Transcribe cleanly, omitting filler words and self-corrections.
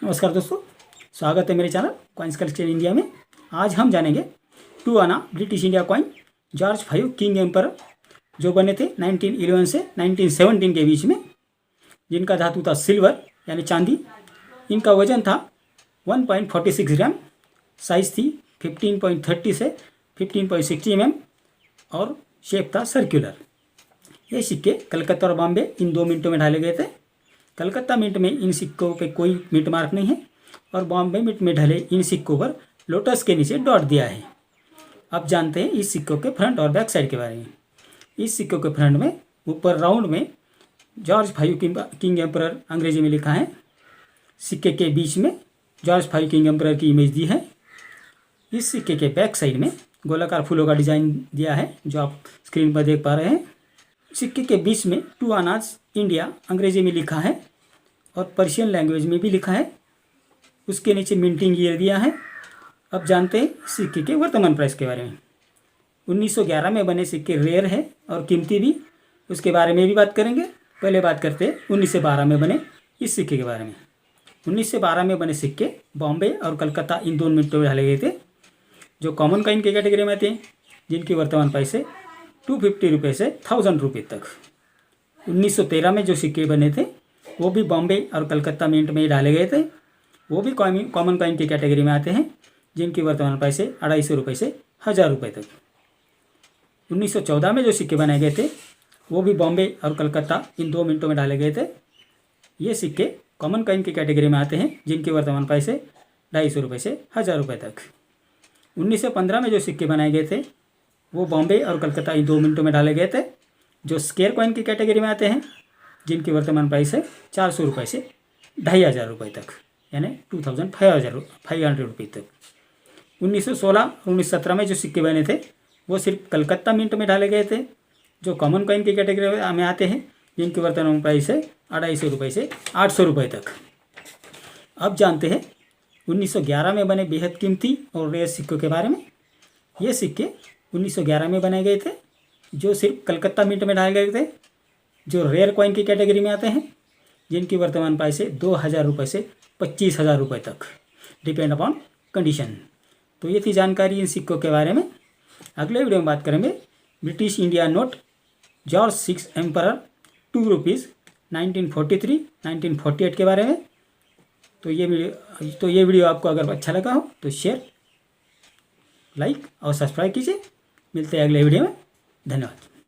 नमस्कार दोस्तों, स्वागत है मेरे चैनल कॉइन्स कलेक्शन इंडिया में। आज हम जानेंगे 2 आना British India coin George 5 king emperor जो बने थे 1911 से 1917 के बीच में, जिनका धातु था सिल्वर यानी चांदी। इनका वजन था 1.46 ग्राम, साइज थी 15.30 से 15.60 mm और शेप था सर्कुलर। ये सिक्के कलकत्ता और बॉम्बे इन 2 मिनटों में ढाले गए थे। कलकत्ता मिंट में इन सिक्कों पे कोई मिंट मार्क नहीं है और बॉम्बे मिंट में ढले इन सिक्कों पर लोटस के नीचे डॉट दिया है। अब जानते हैं इस सिक्कों के फ्रंट और बैक साइड के बारे में। इस सिक्कों के फ्रंट में ऊपर राउंड में जॉर्ज 5 किंग एम्परर अंग्रेजी में लिखा है। सिक्के के बीच में जॉर्ज 5 किंग एम्परर की इमेज दी है। इस सिक्के के बैक साइड में गोलाकार फूलों का डिजाइन दिया है जो आप स्क्रीन पर देख पा रहे हैं। सिक्के के बीच में 2 आनाज इंडिया अंग्रेजी में लिखा है और पर्शियन लैंग्वेज में भी लिखा है। उसके नीचे मिंटिंग ईयर दिया है। अब जानते हैं सिक्के के वर्तमान प्राइस के बारे में। 1911 में बने सिक्के रेयर है और कीमती भी, उसके बारे में भी बात करेंगे। पहले बात करते हैं 1912 में बने इस सिक्के के बारे में। 1912 में बने सिक्के बॉम्बे और कलकत्ता इन 2 मिनटों में ढाले गए थे, जो कॉमन कॉइन की कैटेगरी में आते हैं, जिनकी वर्तमान प्राइस है 250 रुपये से 1000 रुपये तक। 1913 में जो सिक्के बने थे वो भी बॉम्बे और कलकत्ता मिंट में ही डाले गए थे। वो भी कॉमन कॉइन की कैटेगरी में आते हैं, जिनकी वर्तमान प्राइस है 250 रुपये से 1000 रुपये तक। 1914 में जो सिक्के बनाए गए थे वो भी बॉम्बे और कलकत्ता इन 2 मिनटों में डाले गए थे। ये सिक्के कॉमन कॉइन की कैटेगरी में आते हैं, जिनकी वर्तमान प्राइस है 250 रुपये से 1000 रुपये तक। 1915 में जो सिक्के बनाए गए थे वो बॉम्बे और कलकत्ता इन 2 मिनटों में डाले गए थे, जो स्क्वायर कॉइन की कैटेगरी में आते हैं, जिनकी वर्तमान प्राइस है 400 रुपये से 2500 रुपये तक, यानी 2500 रुपये तक। 1916 और 1917 में जो सिक्के बने थे वो सिर्फ कलकत्ता मिंट में डाले गए थे, जो कॉमन कॉइन की कैटेगरी में आते हैं, जिनकी वर्तमान प्राइस है 250 रुपये से 800 रुपये तक। अब जानते हैं 1911 में बने बेहद कीमती और रेयर सिक्कों के बारे में। ये सिक्के 1911 में बनाए गए थे, जो सिर्फ कलकत्ता मिंट में डाले गए थे, जो रेयर कॉइन की कैटेगरी में आते हैं, जिनकी वर्तमान प्राइस है 2000 रुपये से 25,000 रुपये तक, डिपेंड अपॉन कंडीशन। तो ये थी जानकारी इन सिक्कों के बारे में। अगले वीडियो में बात करेंगे British India note George 6 emperor 2 rupees 1943-1948 के बारे में। तो ये वीडियो आपको अगर अच्छा लगा हो तो शेयर, लाइक और सब्सक्राइब कीजिए। मिलते हैं अगले वीडियो में। धन्यवाद।